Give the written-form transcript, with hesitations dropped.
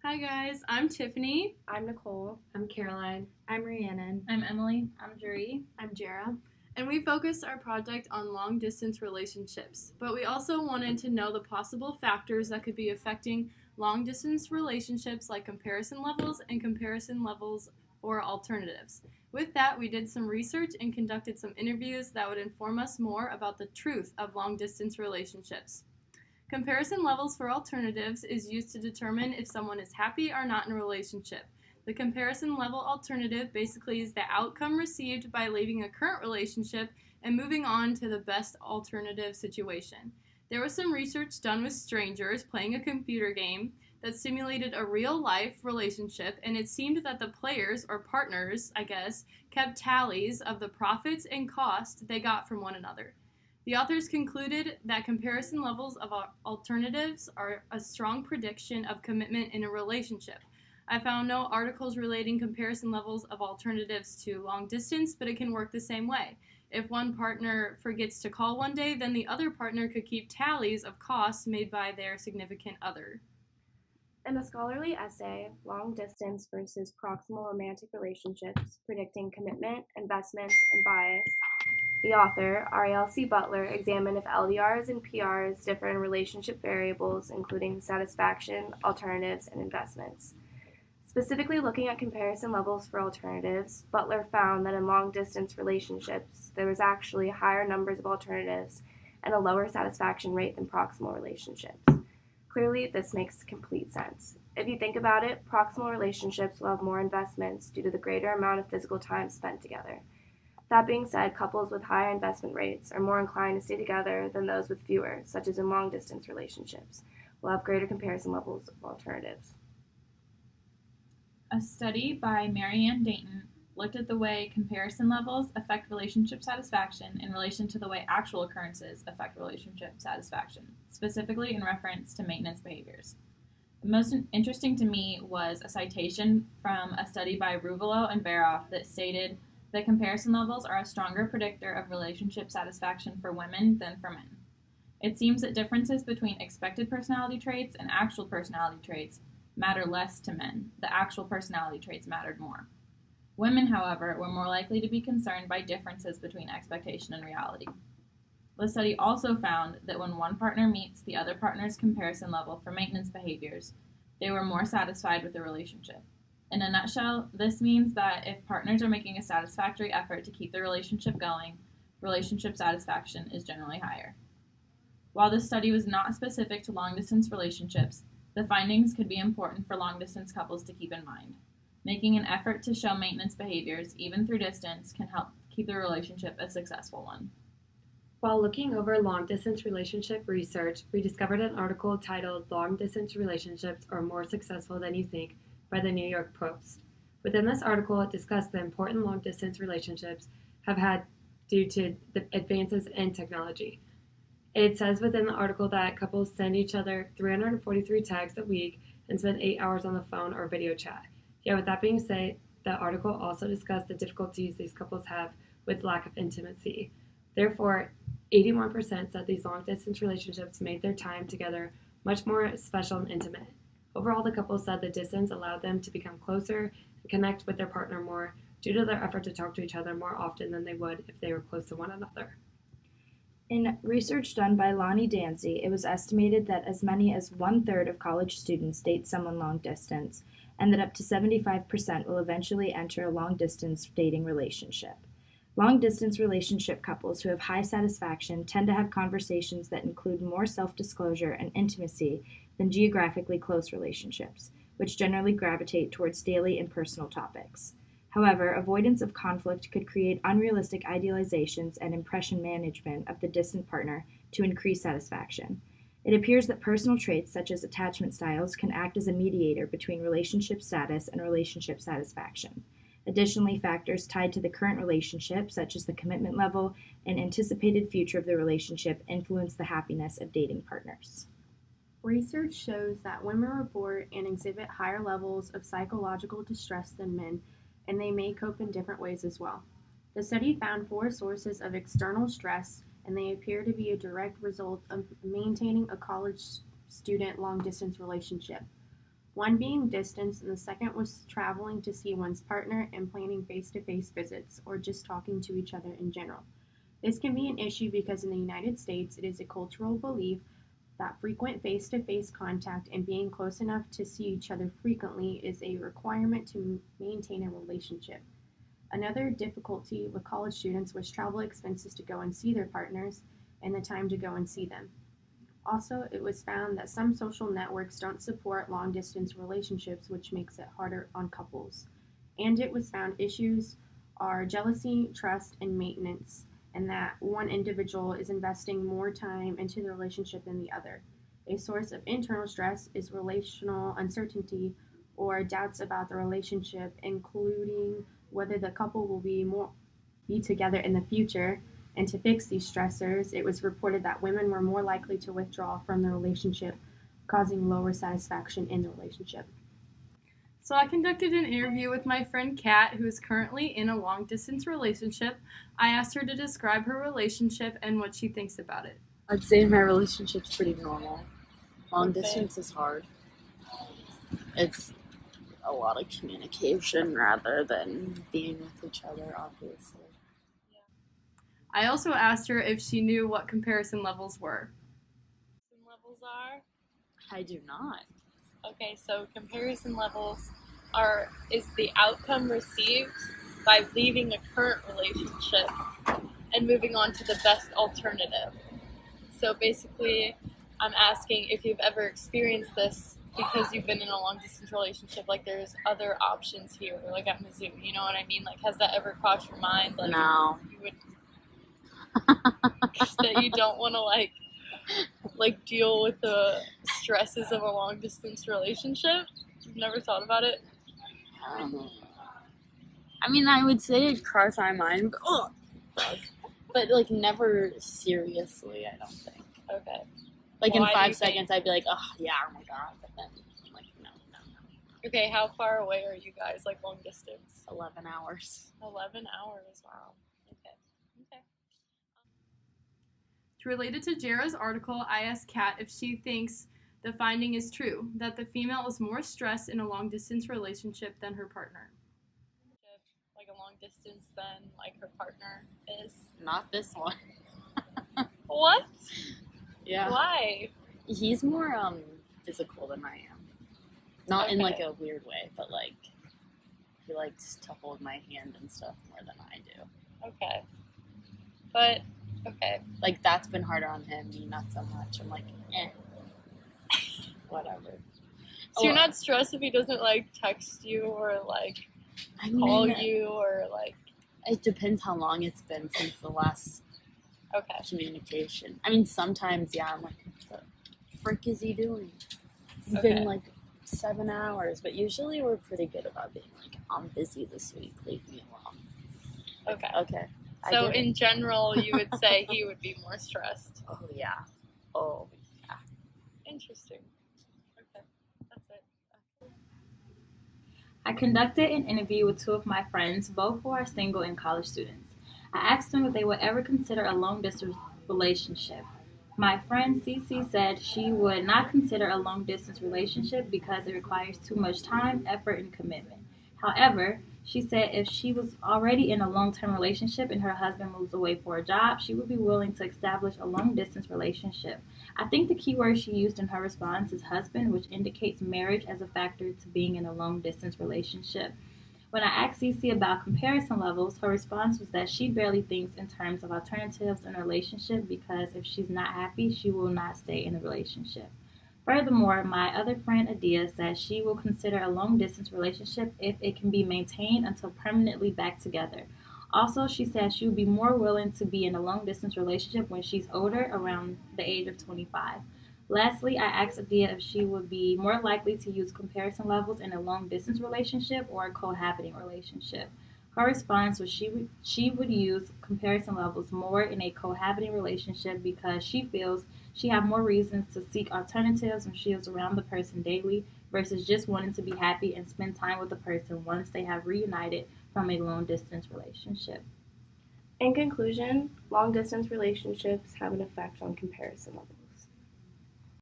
Hi guys, I'm Tiffany. I'm Nicole. I'm Caroline. I'm Rhiannon. I'm Emily. I'm Juri. I'm Jara. And we focused our project on long distance relationships, but we also wanted to know the possible factors that could be affecting long distance relationships, like comparison levels and comparison levels for alternatives. With that, we did some research and conducted some interviews that would inform us more about the truth of long distance relationships. Comparison levels for alternatives is used to determine if someone is happy or not in a relationship. The comparison level alternative basically is the outcome received by leaving a current relationship and moving on to the best alternative situation. There was some research done with strangers playing a computer game that simulated a real life relationship, and it seemed that the players, or partners, I guess, kept tallies of the profits and costs they got from one another. The authors concluded that comparison levels of alternatives are a strong prediction of commitment in a relationship. I found no articles relating comparison levels of alternatives to long distance, but it can work the same way. If one partner forgets to call one day, then the other partner could keep tallies of costs made by their significant other. In a scholarly essay, Long Distance versus Proximal Romantic Relationships, Predicting Commitment, Investments, and Bias, the author, Ariel C. Butler, examined if LDRs and PRs differ in relationship variables, including satisfaction, alternatives, and investments. Specifically looking at comparison levels for alternatives, Butler found that in long-distance relationships, there was actually higher numbers of alternatives and a lower satisfaction rate than proximal relationships. Clearly, this makes complete sense. If you think about it, proximal relationships will have more investments due to the greater amount of physical time spent together. That being said, couples with higher investment rates are more inclined to stay together than those with fewer, such as in long-distance relationships, will have greater comparison levels of alternatives. A study by Marianne Dayton looked at the way comparison levels affect relationship satisfaction in relation to the way actual occurrences affect relationship satisfaction, specifically in reference to maintenance behaviors. The most interesting to me was a citation from a study by Ruvalo and Baroff that stated that comparison levels are a stronger predictor of relationship satisfaction for women than for men. It seems that differences between expected personality traits and actual personality traits matter less to men. The actual personality traits mattered more. Women, however, were more likely to be concerned by differences between expectation and reality. The study also found that when one partner meets the other partner's comparison level for maintenance behaviors, they were more satisfied with the relationship. In a nutshell, this means that if partners are making a satisfactory effort to keep the relationship going, relationship satisfaction is generally higher. While this study was not specific to long-distance relationships, the findings could be important for long-distance couples to keep in mind. Making an effort to show maintenance behaviors, even through distance, can help keep the relationship a successful one. While looking over long-distance relationship research, we discovered an article titled Long-Distance Relationships Are More Successful Than You Think by the New York Post. Within this article, it discussed the important long-distance relationships have had due to the advances in technology. It says within the article that couples send each other 343 texts a week and spend 8 hours on the phone or video chat. Yet with that being said, the article also discussed the difficulties these couples have with lack of intimacy. Therefore, 81% said these long-distance relationships made their time together much more special and intimate. Overall, the couple said the distance allowed them to become closer and connect with their partner more due to their effort to talk to each other more often than they would if they were close to one another. In research done by Lonnie Dancy, it was estimated that as many as 1/3 of college students date someone long distance, and that up to 75% will eventually enter a long distance dating relationship. Long distance relationship couples who have high satisfaction tend to have conversations that include more self disclosure and intimacy than geographically close relationships, which generally gravitate towards daily and personal topics. However, avoidance of conflict could create unrealistic idealizations and impression management of the distant partner to increase satisfaction. It appears that personal traits such as attachment styles can act as a mediator between relationship status and relationship satisfaction. Additionally, factors tied to the current relationship, such as the commitment level and anticipated future of the relationship, influence the happiness of dating partners. Research shows that women report and exhibit higher levels of psychological distress than men, and they may cope in different ways as well. The study found 4 sources of external stress, and they appear to be a direct result of maintaining a college student long distance relationship. one being distance, and the second was traveling to see one's partner and planning face to face visits or just talking to each other in general. This can be an issue because in the United States, it is a cultural belief that frequent face to face contact and being close enough to see each other frequently is a requirement to maintain a relationship. Another difficulty with college students was travel expenses to go and see their partners and the time to go and see them. Also, it was found that some social networks don't support long distance relationships, which makes it harder on couples. And it was found issues are jealousy, trust, and maintenance, and that one individual is investing more time into the relationship than the other. A source of internal stress is relational uncertainty or doubts about the relationship, including whether the couple will be together in the future. And to fix these stressors, it was reported that women were more likely to withdraw from the relationship, causing lower satisfaction in the relationship. So I conducted an interview with my friend Kat, who is currently in a long-distance relationship. I asked her to describe her relationship and what she thinks about it. I'd say my relationship's pretty normal. Long distance is hard. It's a lot of communication rather than being with each other, obviously. I also asked her if she knew what comparison levels were. Levels are? I do not. Okay, so comparison levels is the outcome received by leaving a current relationship and moving on to the best alternative. So basically, I'm asking if you've ever experienced this because you've been in a long distance relationship, like there's other options here, like at Mizzou, you know what I mean? Like, has that ever crossed your mind? Like, No. You would, that you don't want to like deal with the stresses of a long distance relationship? You've never thought about it? I mean, I would say it crossed my mind, but like never seriously, I don't think. Okay. Like Why in do 5 you seconds, I'd be like, oh yeah, oh my god, but then I'm like, no. Okay, how far away are you guys, like long distance? 11 hours. 11 hours, wow. Okay. Related to Jara's article, I asked Kat if she thinks the finding is true, that the female is more stressed in a long-distance relationship than her partner. Like a long distance than like her partner is. Not this one. What? Yeah. Why? He's more physical than I am. Not in like Okay. a weird way, but like he likes to hold my hand and stuff more than I do. Okay. But okay. Like that's been harder on him, me not so much. I'm like, whatever. So you're not stressed if he doesn't like text you or like call you or like. It depends how long it's been since the last Okay. communication. I mean, sometimes, yeah, I'm like, what the frick is he doing? It's Okay. been like 7 hours, but usually we're pretty good about being like, I'm busy this week, leave me alone. Okay. Okay. I So get it. in general, you would say he would be more stressed. Oh, yeah. Oh, yeah. Interesting. Okay. That's it. I conducted an interview with two of my friends, both who are single and college students. I asked them if they would ever consider a long distance relationship. My friend Cece said she would not consider a long distance relationship because it requires too much time, effort, and commitment. However, she said if she was already in a long-term relationship and her husband moves away for a job, she would be willing to establish a long-distance relationship. I think the key word she used in her response is husband, which indicates marriage as a factor to being in a long-distance relationship. When I asked Cece about comparison levels, her response was that she barely thinks in terms of alternatives in a relationship because if she's not happy, she will not stay in a relationship. Furthermore, my other friend Adia says she will consider a long-distance relationship if it can be maintained until permanently back together. Also, she says she would be more willing to be in a long-distance relationship when she's older, around the age of 25. Lastly, I asked Adia if she would be more likely to use comparison levels in a long-distance relationship or a cohabiting relationship. Her response was she would use comparison levels more in a cohabiting relationship because she feels she have more reasons to seek alternatives when she is around the person daily versus just wanting to be happy and spend time with the person once they have reunited from a long-distance relationship. In conclusion, long distance relationships have an effect on comparison levels.